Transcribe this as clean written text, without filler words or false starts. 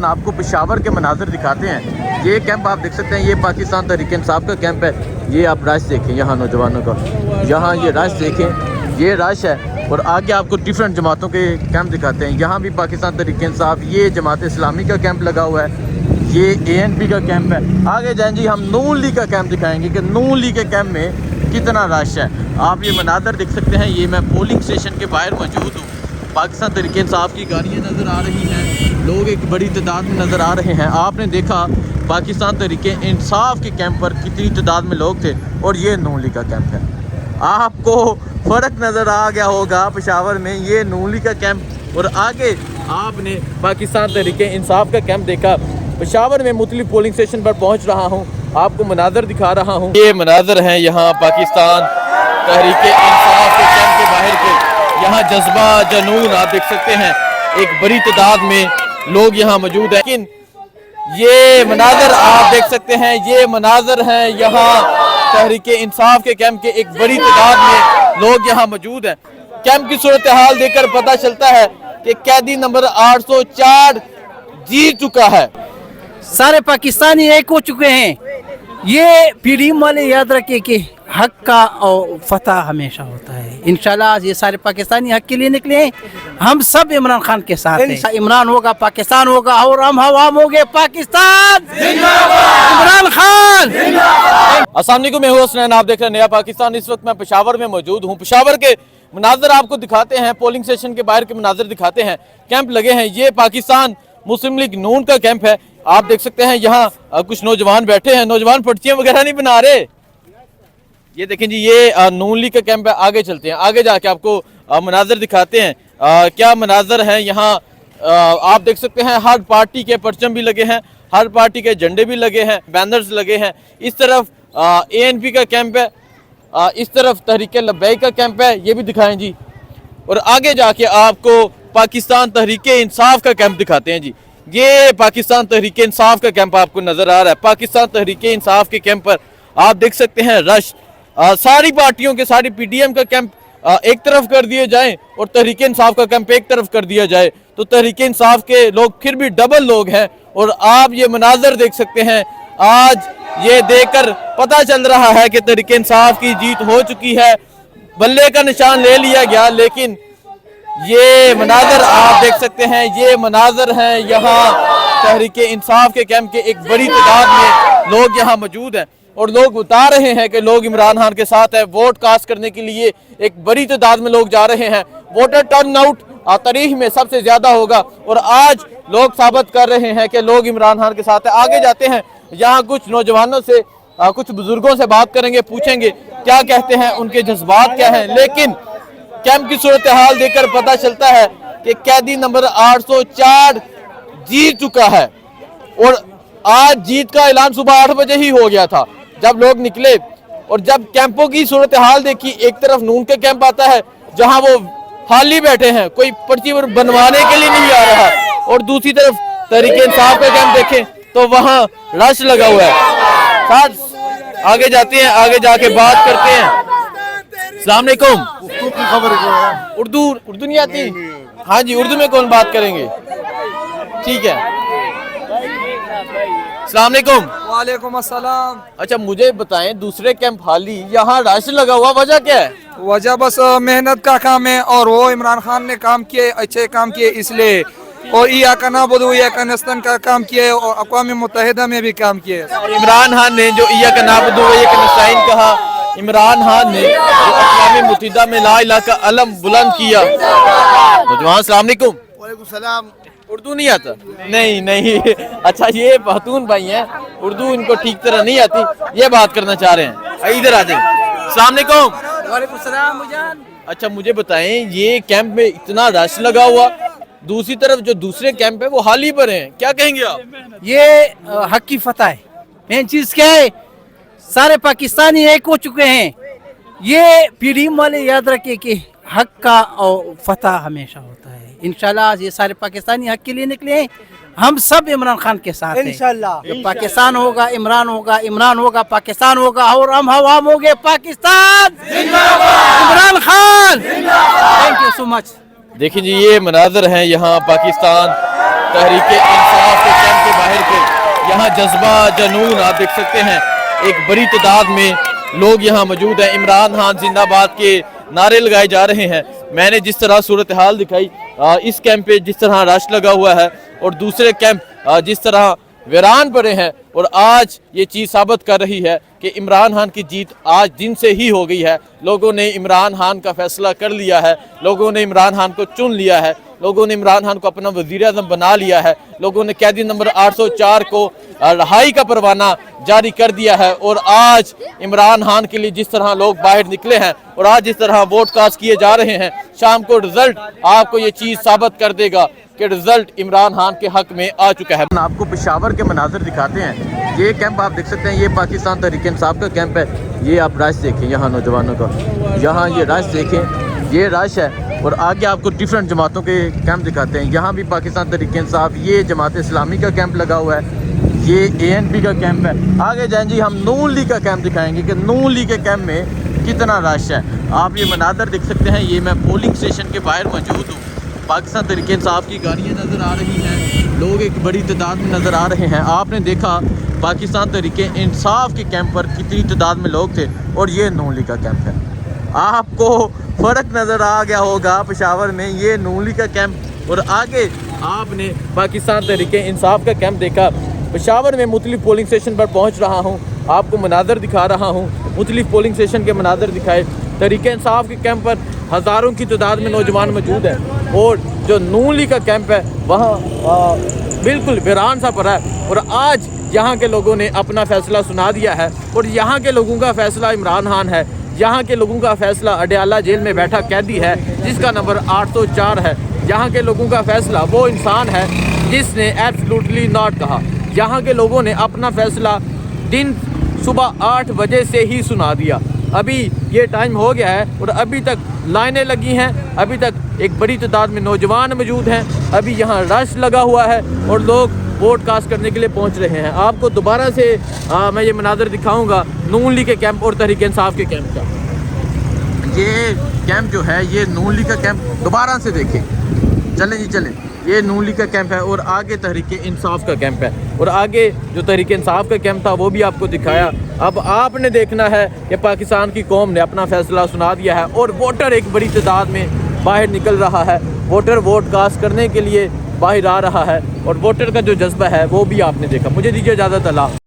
आपको पेशावर के मनाजर दिखाते हैं। ये कैंप आप देख सकते हैं, ये पाकिस्तान तहरीक इंसाफ का कैंप है। ये आप रश देखें यहाँ नौजवानों का, यहाँ ये रश देखें, ये रश है। और आगे आपको डिफरेंट जमातों के कैंप दिखाते हैं। यहाँ भी पाकिस्तान तहरीक इंसाफ, ये जमात इस्लामी का कैंप लगा हुआ है, ये ANP का कैंप है। आगे जाएँ जी, हम नून लीग का कैंप दिखाएँगे कि नून लीग के कैंप में कितना रश है। आप ये मनाजर देख सकते हैं। ये मैं पोलिंग स्टेशन के बाहर मौजूद हूँ। पाकिस्तान तहरीक इंसाफ की गाड़ियाँ नज़र आ रही हैं, लोग एक बड़ी तादाद में नज़र आ रहे हैं। आपने देखा पाकिस्तान तहरीक इंसाफ के कैंप पर कितनी तादाद में लोग थे, और ये नून लीग का कैंप है। आपको फ़र्क नज़र आ गया होगा पेशावर में, ये नून लीग का कैंप और आगे आपने पाकिस्तान तहरीक इंसाफ का कैंप देखा। पेशावर में मुख्तलिफ पोलिंग स्टेशन पर पहुँच रहा हूँ, आपको मनाजर दिखा रहा हूँ। ये मनाजर हैं यहाँ पाकिस्तान तहरीक इंसाफ के कैंप के बाहर के। यहाँ जज्बा जनून आप देख सकते हैं, एक बड़ी तादाद में लोग यहाँ मौजूद हैं। लेकिन ये मनाजर आप देख सकते हैं, ये मनाजर हैं यहाँ तहरीक इंसाफ के कैंप के। एक बड़ी तादाद में लोग यहाँ मौजूद हैं। कैंप की सूरत हाल देखकर पता चलता है कि कैदी नंबर 804 जीत चुका है। सारे पाकिस्तानी एक हो चुके हैं। ये पीडीएम वाले याद रखे कि हक का और फतह हमेशा होता है। इंशाल्लाह आज ये सारे पाकिस्तानी हक के लिए निकले हैं। हम सब इमरान खान के साथ हैं। इमरान होगा पाकिस्तान होगा, और हम हवाम होंगे पाकिस्तान इमरान खान। अस्सलाम वालेकुम, मैं हूं हसनैन, आप देख रहे हैं नया पाकिस्तान। इस वक्त मैं पेशावर में मौजूद हूं। पेशावर के मनाजर आपको दिखाते हैं, पोलिंग स्टेशन के बाहर के मनाजर दिखाते हैं। कैंप लगे हैं, ये पाकिस्तान मुस्लिम लीग नून का कैंप है। आप देख सकते हैं यहाँ कुछ नौजवान बैठे हैं। नौजवान पर्चियां वगैरह नहीं बना रहे। ये देखें जी, ये नून लीग का कैंप है। आगे चलते हैं, आगे जाके आपको मनाजर दिखाते हैं क्या मनाजर हैं यहाँ। आप देख सकते हैं हर पार्टी के परचम भी लगे हैं, हर पार्टी के झंडे भी लगे हैं, बैनर्स लगे हैं। इस तरफ ANP का कैंप है, इस तरफ तहरीक लब्बैक का कैंप है, ये भी दिखाएं जी। और आगे जाके आपको पाकिस्तान तहरीक इंसाफ का कैंप दिखाते हैं जी। ये पाकिस्तान तहरीक इंसाफ का कैंप आपको नजर आ रहा है। पाकिस्तान तहरीक इंसाफ के कैंप पर आप देख सकते हैं रश। सारी पार्टियों के, सारी PDM का कैंप एक तरफ कर दिए जाएं और तहरीक इंसाफ का कैंप एक तरफ कर दिया जाए तो तहरीक इंसाफ के लोग फिर भी डबल लोग हैं। और आप ये मनाजर देख सकते हैं। आज ये देखकर पता चल रहा है कि तहरीक इंसाफ की जीत हो चुकी है, बल्ले का निशान ले लिया गया। लेकिन ये मनाजर आप देख सकते हैं, ये मनाजर हैं यहाँ तहरीक इंसाफ के कैंप के। एक बड़ी तादाद में लोग यहाँ मौजूद हैं और लोग बता रहे हैं कि लोग इमरान खान के साथ है। वोट कास्ट करने के लिए एक बड़ी तादाद में लोग जा रहे हैं। वोटर टर्नआउट तारीख में सबसे ज्यादा होगा और आज लोग साबित कर रहे हैं कि लोग इमरान खान के साथ है। आगे जाते हैं, यहाँ कुछ नौजवानों से, कुछ बुजुर्गों से बात करेंगे, पूछेंगे क्या कहते हैं, उनके जज्बात क्या हैं। लेकिन कैंप की सूरत हाल देखकर पता चलता है कि कैदी नंबर 804 जीत चुका है। और आज जीत का ऐलान सुबह 8 बजे ही हो गया था जब लोग निकले। और जब कैंपों की सूरत हाल देखी, एक तरफ नून का कैंप आता है जहां वो खाली बैठे हैं, कोई पर्ची बनवाने के लिए नहीं आ रहा, और दूसरी तरफ तहरीक इंसाफ का कैंप देखें तो वहां रश लगा हुआ है। साथ आगे जाते हैं, आगे जाके बात करते हैं। अस्सलाम वालेकुम। उर्दू नहीं आती? हाँ जी, उर्दू में कौन बात करेंगे? ठीक है। अस्सलाम वालेकुम। वालेकुम अस्सलाम। अच्छा, मुझे बताएं, दूसरे कैंप खाली, यहाँ रश लगा हुआ, वजह क्या है? वजह बस मेहनत का काम है, और वो इमरान खान ने काम किए, अच्छे काम किए इसलिए। और इय्याका नअबुदु व इय्याका नस्तईन का काम किए, और अक़वाम मुत्तहिदा में भी काम किए। इमरान खान ने जो इय्याका नअबुदु व इय्याका नस्तईन कहा, इमरान खान ने जो अक़वाम मुत्तहिदा में ला इलाहा का अलम बुलंद किया। नौजवान अस्सलाम वालेकुम। वालेकुम सलाम। उर्दू नहीं आता? नहीं। अच्छा, ये बहतून भाई हैं, उर्दू इनको ठीक तरह नहीं आती, ये बात करना चाह रहे हैं। इधर आ जाए। अस्सलाम वालेकुम। वालेकुम सलाम मुजान। अच्छा, मुझे बताएं, ये कैंप में इतना रश लगा हुआ, दूसरी तरफ जो दूसरे कैंप है वो हाली पर हैं, क्या कहेंगे आप? ये हक की फतह है। मेन चीज क्या है, सारे पाकिस्तानी एक हो चुके हैं। ये पीडीएम वाले याद रखे कि हक का और फतह हमेशा होता है। इंशाल्लाह आज ये सारे पाकिस्तानी हक के लिए निकले हैं। हम सब इमरान खान के साथ हैं। इंशाल्लाह पाकिस्तान होगा इमरान होगा, इमरान होगा पाकिस्तान होगा, और हम हवाम होंगे Pakistan Imran Khan. Thank you so much. देखिए जी, ये मनाजर हैं यहाँ पाकिस्तान तहरीक इंसाफ के जज्बा जनून आप देख सकते हैं, एक बड़ी तादाद में लोग यहाँ मौजूद हैं। इमरान खान जिंदाबाद के नारे लगाए जा रहे हैं। मैंने जिस तरह सूरत हाल दिखाई, इस कैंप पे जिस तरह रश लगा हुआ है और दूसरे कैंप जिस तरह वीरान पड़े हैं, और आज ये चीज़ साबित कर रही है कि इमरान खान की जीत आज दिन से ही हो गई है। लोगों ने इमरान खान का फैसला कर लिया है, लोगों ने इमरान खान को चुन लिया है, लोगों ने इमरान खान को अपना वज़ीर-ए-आज़म बना लिया है, लोगों ने कैदी नंबर 804 को रिहाई का परवाना जारी कर दिया है। और आज इमरान खान के लिए जिस तरह लोग बाहर निकले हैं और आज जिस तरह वोट कास्ट किए जा रहे हैं, शाम को रिजल्ट आपको ये चीज़ साबित कर देगा कि रिजल्ट इमरान खान के हक में आ चुका है। आपको पेशावर के मनाजिर दिखाते हैं। ये कैंप आप देख सकते हैं, ये पाकिस्तान तहरीक-ए-इंसाफ का कैंप है। ये आप रश देखें यहाँ नौजवानों का, यहाँ ये रश देखें, ये रश है। और आगे आपको डिफरेंट जमातों के कैंप दिखाते हैं। यहाँ भी पाकिस्तान तहरीक-ए-इंसाफ, ये जमात इस्लामी का कैंप लगा हुआ है, ये ANP का कैंप है। आगे जाएँ जी, हम नून लीग का कैंप दिखाएंगे कि नून लीग के कैंप में कितना रश है। आप ये मनाजर देख सकते हैं। ये मैं पोलिंग स्टेशन के बाहर मौजूद हूँ। पाकिस्तान तहरीक-ए-इंसाफ की गाड़ियाँ नज़र आ रही हैं, लोग एक बड़ी तादाद में नज़र आ रहे हैं। आपने देखा पाकिस्तान तहरीक-ए-इंसाफ के कैंप पर कितनी तादाद में लोग थे, और ये नून लीग का कैंप है। आपको फ़र्क नज़र आ गया होगा पेशावर में, ये नून लीग का कैंप और आगे आपने पाकिस्तान तहरीक-ए-इंसाफ का कैंप देखा। पेशावर में मुख्तलिफ पोलिंग स्टेशन पर पहुँच रहा हूँ, आपको मनाजर दिखा रहा हूँ। मुख्तलिफ पोलिंग स्टेशन के मनाजर दिखाए। तहरीक-ए-इंसाफ के कैंप पर हज़ारों की तादाद में नौजवान मौजूद हैं, और जो नून लीग का कैंप है वहाँ बिल्कुल वीरान सा पड़ा है। और आज यहाँ के लोगों ने अपना फ़ैसला सुना दिया है, और यहाँ के लोगों का फ़ैसला इमरान खान है। यहाँ के लोगों का फ़ैसला अडयाला जेल में बैठा कैदी है जिसका नंबर 804 है। यहाँ के लोगों का फ़ैसला वो इंसान है जिसने एब्सोल्युटली नॉट कहा। यहाँ के लोगों ने अपना फ़ैसला दिन सुबह 8 बजे से ही सुना दिया। अभी ये टाइम हो गया है और अभी तक लाइनें लगी हैं, अभी तक एक बड़ी तादाद में नौजवान मौजूद हैं। अभी यहाँ रश लगा हुआ है और लोग वोट कास्ट करने के लिए पहुँच रहे हैं। आपको दोबारा से मैं ये मनाजर दिखाऊंगा नून लीग के कैंप और तहरीक-ए-इंसाफ के कैंप का। ये कैंप जो है, ये नून लीग का कैंप दोबारा से देखें। चलें जी चलें, ये नून लीग का कैंप है और आगे तहरीक-ए-इंसाफ का कैंप है, और आगे जो तहरीक-ए-इंसाफ का कैंप था वो भी आपको दिखाया। अब आपने देखना है कि पाकिस्तान की कौम ने अपना फैसला सुना दिया है और वोटर एक बड़ी तादाद में बाहर निकल रहा है। वोटर वोट कास्ट करने के लिए बाहर आ रहा है, और वोटर का जो जज्बा है वो भी आपने देखा। मुझे दीजिए इजाज़त। अल्लाह।